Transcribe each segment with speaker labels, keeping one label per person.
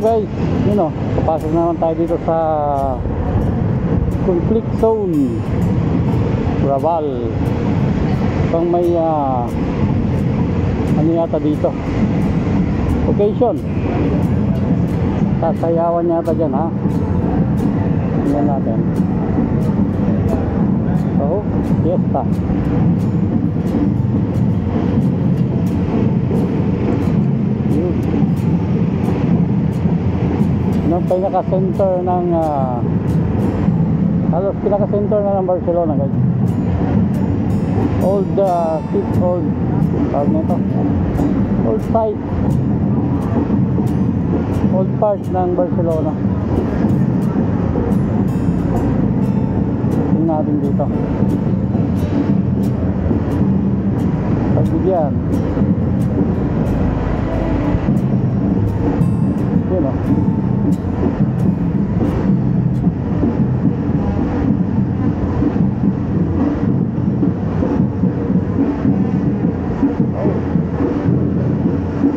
Speaker 1: guys, yun o, papasok naman tayo dito sa conflict zone Raval. Pang may ano yata dito, occasion, sasayawan yata dyan ha. Tingnan natin. So, fiesta. Yun. Yung pinaka-center ng halos pinaka-center na ng Barcelona guys. Old tawag nito, old site, old part ng Barcelona. Tingnan natin dito. Pagbigyan. Yun o.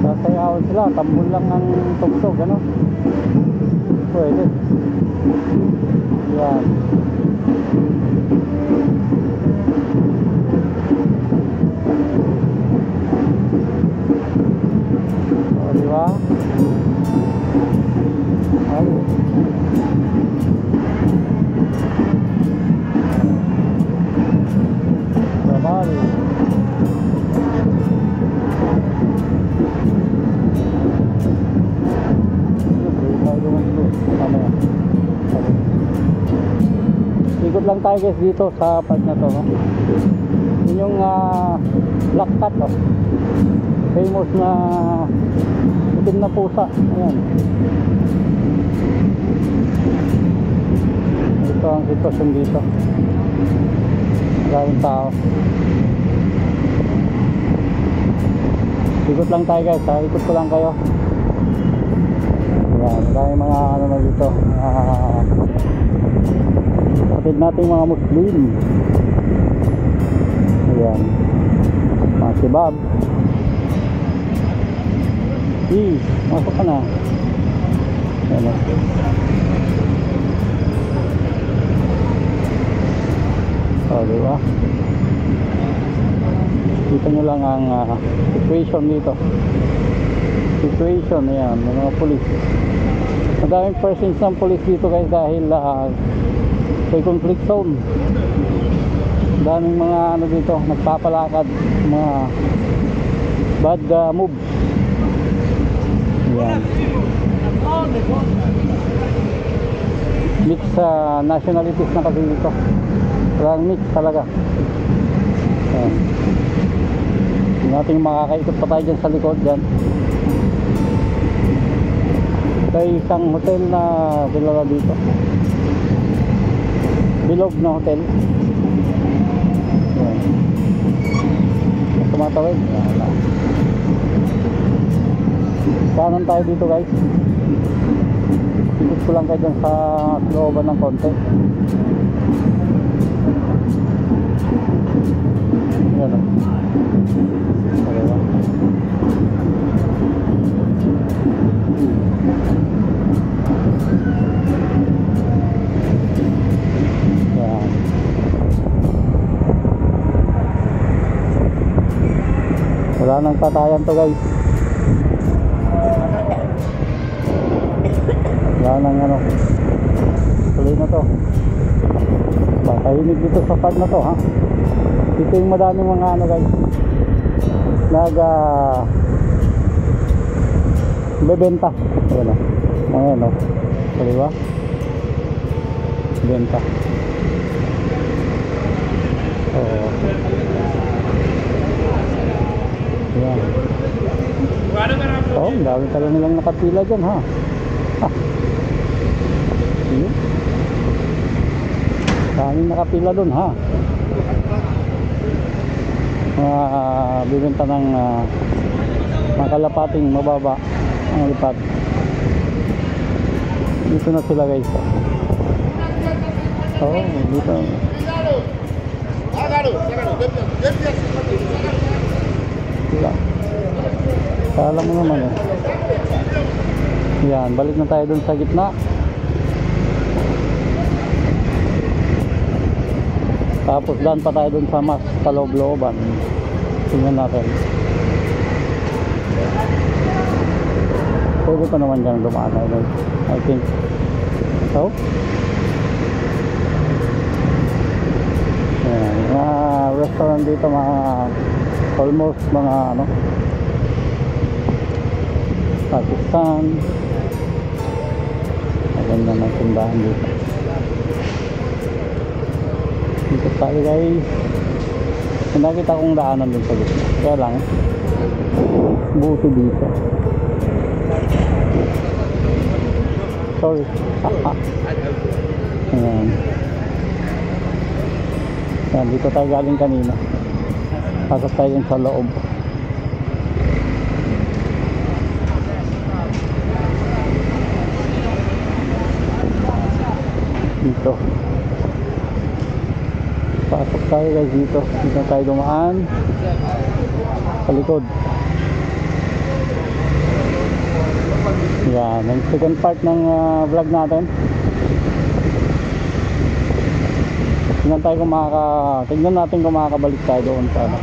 Speaker 1: Sasayawan sila, tambol lang ang tugtog, ano? Pwede. Yan. O, diba? Ay. Raval. Ikot lang tayo guys dito sa part na to, no? Yun yung Black Cat, no? Famous na itim na pusa. Ayan. Ito ang sitwasyon dito. Maraming tao. Ikot lang tayo guys ha? Ikot ko lang kayo. Ayan, maraming mga ano na dito, kapatid nating mga Muslim. Ayan, mga sibab. Masuk ka na. Ayan. O, diba? Kita nyo lang ang situation dito. Situation, ayan, ng mga polis. Madaming presence ng polis dito guys dahil may conflict zone. Daming mga ano dito, nagpapalakad, mga bad move. Ayan. Mix nationalities na kasi dito. Parang mix talaga. Ayan. Hindi natin makakaikot pa tayo dyan sa likod dyan. May isang hotel na kilala dito, bilog na hotel. Ayan. Tumatawid. Kanan tayo dito guys. Ikot ko lang kayo dyan sa looban ng konti. Ayan o. Ayan. Wala nang tatayan to guys. Wala nang ano, tuloy na to. Tahimik dito sa part na to ha. Dito yung madaming mga ano guys, bebenta. Ayan o, ayan o, diba? Benta. Oo. Ayan. Oh, dami talaga nilang nakapila dyan ha. Ayan. Daming nakapila dun ha. Bibenta ng mga kalapating mababa ang lipat. Dito na sila guys. Oh, dito. Sila. Kala mo naman eh. Yan, balik na tayo dun sa gitna. Tapos daan pa tayo dun sa mas kaloob-looban. Tingnan natin. Pwede pa naman dyan dumaan, I think so. Yan, mga restaurant dito, mga almost mga ano, Pakistan. Maganda ng tindahan dito. Dito tayo guys. Nakita kong daanan din sa gitna, kaya lang buti dito. Sorry. Ayan. Ayan, dito tayo galing kanina. Pasok tayo yung sa loob. Dito. Pasok tayo guys dito. Dito tayo dumaan. Sa likod. Yan, ang second part ng vlog natin. Tignan natin kung makakabalik tayo doon sa ano.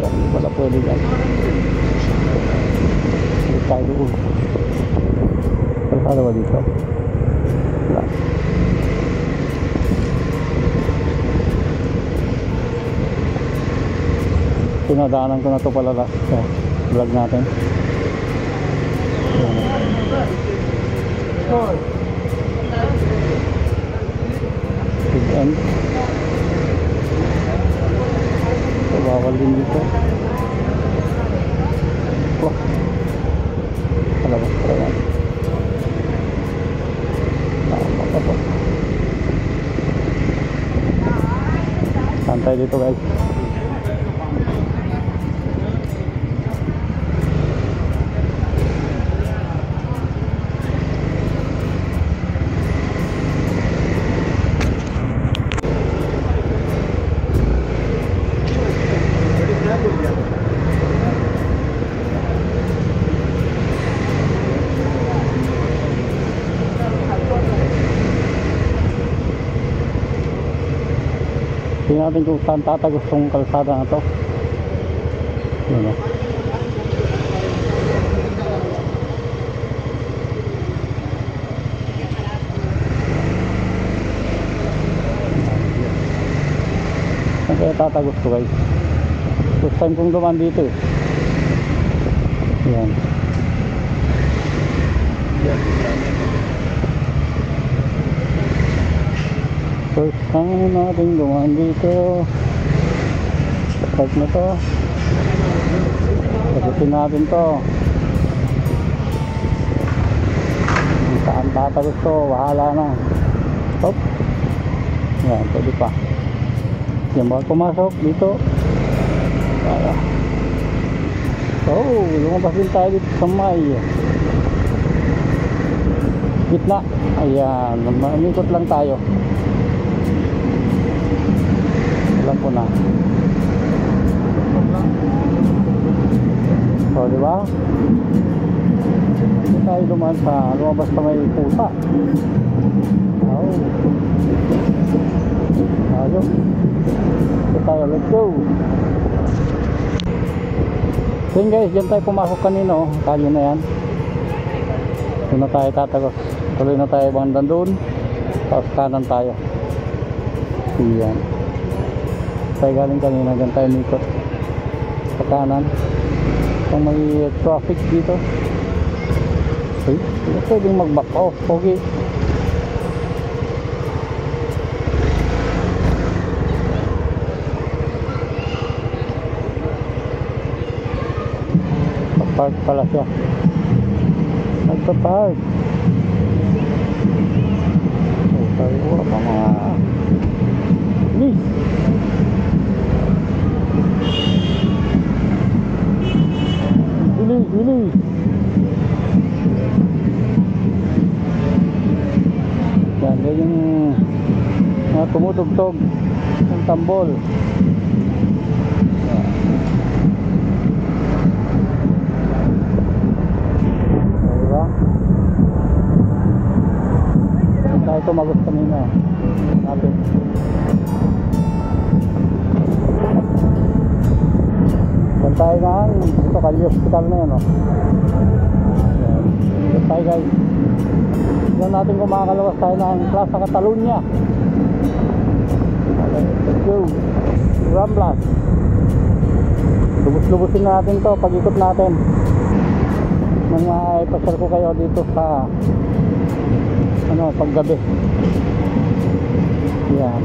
Speaker 1: Yan, hindi pala pwede yan. Balik tayo doon. Kalsada ba dito? Wala. Pinadaanan ko na ito pala sa vlog natin. Big end. So, bawal din dito. Oh, palabas pa naman. Tama pa po. Santay dito guys. Tingnan natin kung saan tatagos tong kalsada na to. Yun o. Saan kaya tatagos to guys? First time kong dumaan dito eh. Yan. First time natin dumaan dito sa park na to. Sagutin natin to. Kung saan tatagos to, bahala na. Hop. Yan, pwede pa. Yan ba pumasok dito? Kaya. Oh, lumabas din tayo dito sa may gitna. Ayan, mamikot lang tayo. Alam ko na. So, di ba? Hindi tayo dumaan sa lumabas pa may pusa. Oh. Tayo. Ito tayo, let's go. So yun guys, dyan tayo pumasok kanina oh. Kalye na yan. Doon na tayo tatagos. Tuloy na tayo bandan doon. Tapos kanan tayo. Yan. Tayo galing kanina, dyan tayo nikot sa kanan. Kung may traffic dito, okay, hindi pwedeng mag back off. Okay, park pala siya, nagpa-park. Okay, wala pa mga please. Bilis. Yan yung mga tumutugtog ng tambol. tumagos kanina. Natin. Diyan tayo na, ito Kali Hospital na yan, oh. Diyan tayo guys. Diyan natin kumakalawas tayo ng Plaza Catalunya. Okay, let's go. Ramblas. Lubos-lubusin natin to pag-ikot natin. Nang ipasyal ko kayo dito sa paggabi. Yan.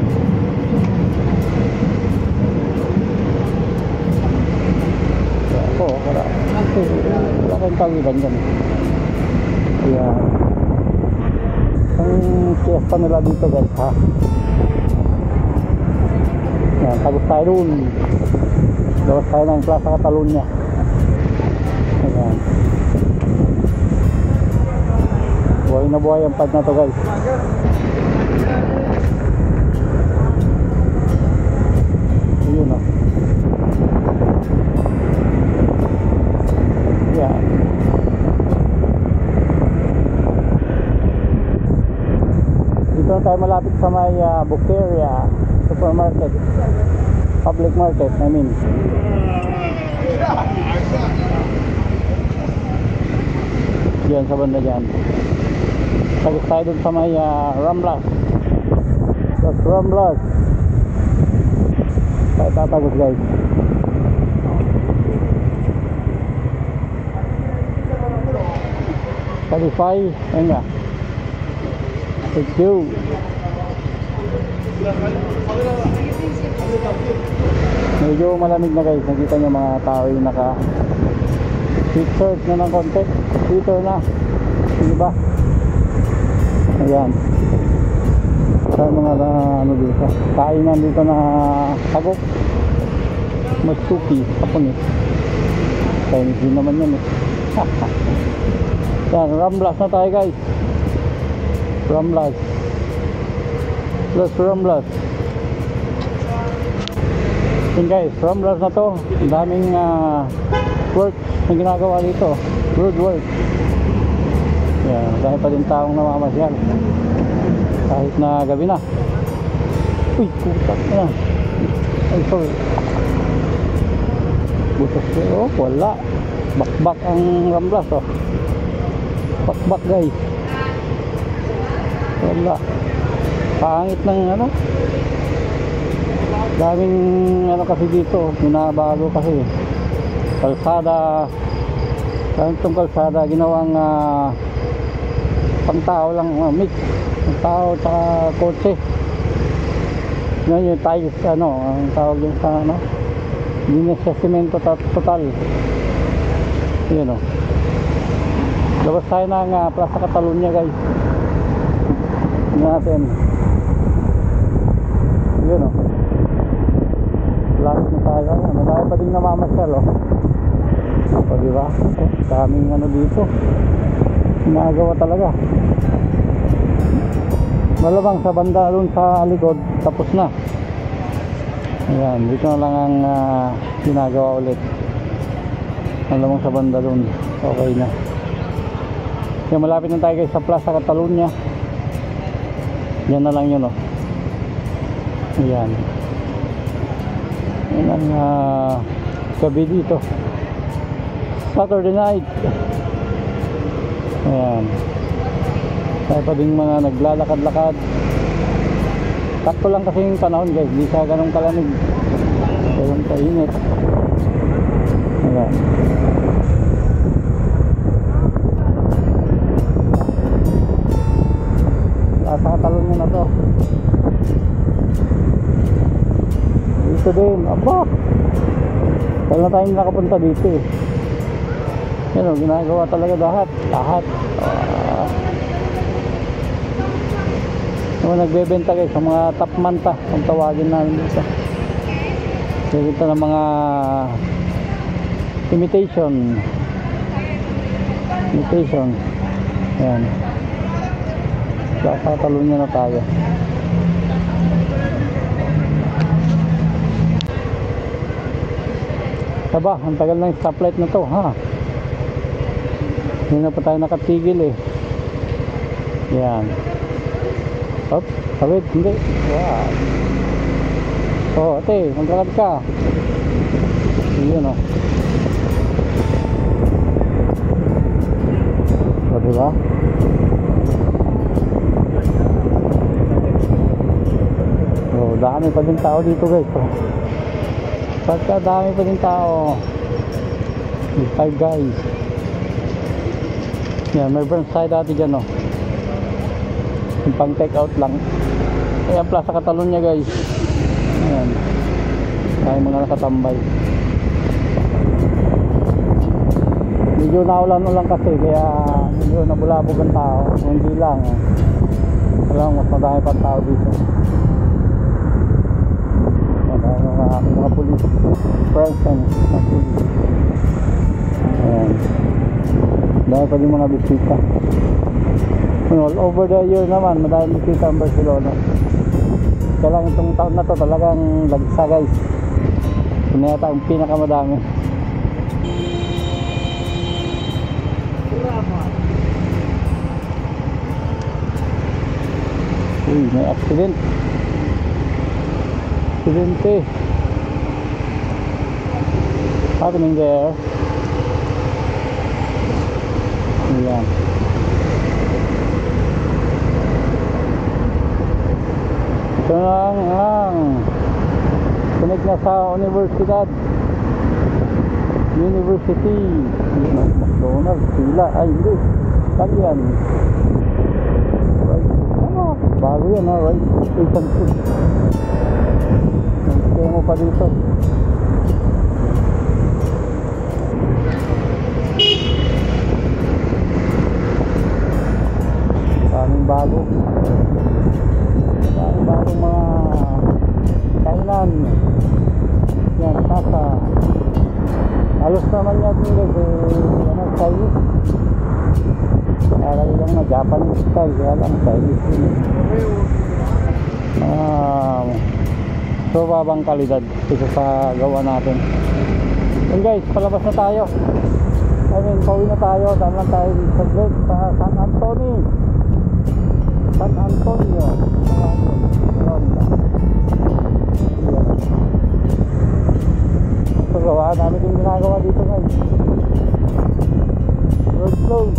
Speaker 1: Wala kayong tawiran dyan. Yan. Ang fiesta nila dito guys, ha. Yan, tagos tayo dun. Gawas tayo ng Plaza Catalunya. Ayan. Buhay na buhay ang pad na to guys. Ayun, oh. Yan. Dito na tayo malapit sa may Bukeria Supermarket, public market, I mean. Yan sa banda dyan. Tagos tayo dun sa may Ramblas. That's Ramblas. Tayo tatagos guys. Qualify. Ayan nga. Let's go. Medyo malamig na guys. Nakita nyo mga tao yung naka t-shirt na ng konti. Twitter na. Diba? Ayan. Sa mga dito. Kainan dito na tagok. Matsuki. Kapon eh. Chinese din naman yan eh. Yan. Ramblas na tayo guys. Ramblas. Plus Ramblas. Yan guys, Ramblas na to. Ang daming work na ginagawa dito. Road work. Yan, dahil pa din taong namamasyal. Kahit na gabi na. Uy, putak na. Ay, sorry. Butas ko. Oh, wala. Bakbak ang Ramblas, oh. Bakbak guys. Wala. Pangit ng daming kasi dito, binabago kasi kalsada. Itong kalsada ginawang pang tao lang, mix pang tao tsaka kotse. Yan yung tayo ang tawag yung sa hindi na siya semento total. Yan o. Labas tayo ng Plaza Catalunya guys. Tingnan natin. Yun o. Lapit na tayo. Madami pa din namamasyal o. O diba? Daming dito. Ginagawa talaga. Malamang sa banda doon sa likod tapos na. Ayan. Dito na lang ang ginagawa ulit. Malamang sa banda doon. Okay na. Yan, malapit na tayo guys sa Plaza Catalunya. Yan na lang yun o. Ayan. Yan ang gabi dito. Saturday night. Ayan. Tayo pa din mga naglalakad-lakad. Sakto lang kasi yung panahon guys. Di siya ganun kalamig. Ganun kainit. Ayan. Plaza Catalunya na to. Dito din. Aba. Kaya na tayong nakapunta dito eh. Yan o, ginagawa talaga lahat. Nagbebenta guys sa mga top manta kung tawagin namin dito. Dito ng mga imitation. Yan. Plaza Catalunya na tayo. Saba, ang tagal ng stoplight na to ha. Hindi na pa tayo nakatigil eh. Yan. Hop, tawid, hindi. Wow. Oh, ate, maglalad ka. Yun o. O, diba? Oh, dami pa din tao dito guys. Oh. Pagka dami pa din tao. Five guys. Yan, may burn side dati dyan o. Yung pang take out lang. Ayan, Plaza Catalunya guys. Ayan. Kaya mga nakatambay. Medyo naulan-ulan kasi kaya medyo nabulabog ang tao. Hindi lang. Alam, mas madami pang tao dito. Ayan, mga police presence ng police. Ayan. Dahil pa din mga bisita. All over the year naman, madami bisita ang Barcelona. Kaya lang itong taon na to talagang lagsa guys. Ito na yata ang pinakamadami. Uy, may accident. Accidente. Happening there. Ayan. Ito lang ang connect na sa Universidad University. McDonald's, sila. Ay, hindi. Saan yan? Right. Ano? Bago yan ha, right? Station food. Kaya mo pa dito. Daming bago. Daming bagong mga kainan. Yan, nasa halos naman yan guys ano, Chinese. Kaya lang na Japanese style. Kaya lang Chinese yun. So babang kalidad isa sa gawa natin. And guys, palabas na tayo. I mean, pauwi na tayo. Daan lang tayo sa Great sa San Antonio. San Antonio. So gawa namin yung ginagawa dito guys. Road close.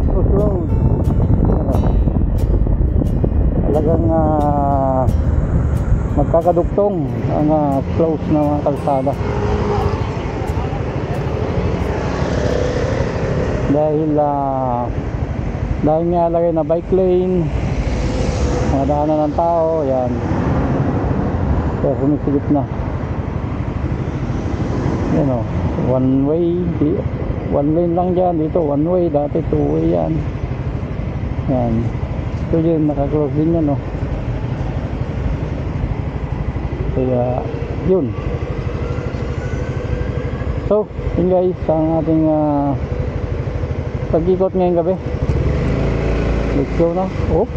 Speaker 1: Close road. Talagang magkakaduktong ang close na mga kalsada. Dahil nga lagay na bike lane, mga daanan ng tao, yan. Kaya sumisigit na. Yan o, one lane lang dyan, dito one way, dati two way yan. Yan. Ito din, nakaklose din yan o. Kaya yun. So yun guys ang ating pag-ikot ngayong gabi. Let's go na. Op.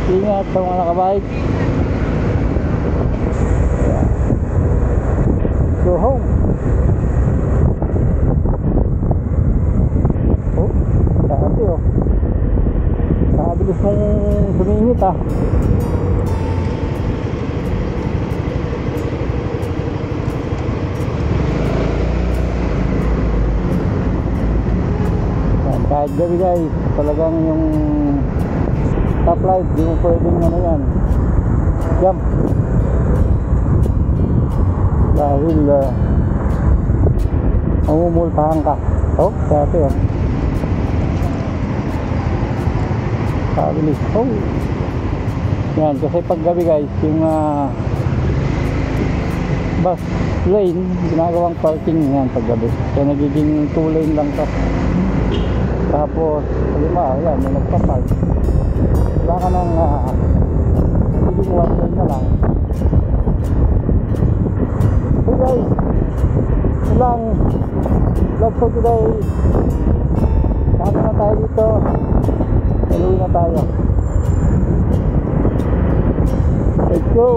Speaker 1: Ingat sa mga nakabike. Go home. Dati oh. Nakabilis mong sumingit ah. Kahit gabi guys, talagang yung stoplight, di mo pwedeng ano yan, jump. Dahil mamumultahan ka. Oh, dati oh. Kabilis. Oh. Yan, kasi pag gabi guys, yung bus lane, ginagawang parking yan pag gabi. Kaya nagiging 2 lane lang to. Tapos, lima, yan, may nagpapark. Wala ka nang nagiging 1 lane na lang. Hey guys, ilang vlog for today. Kama na tayo dito. Maluwi na tayo. Let's go!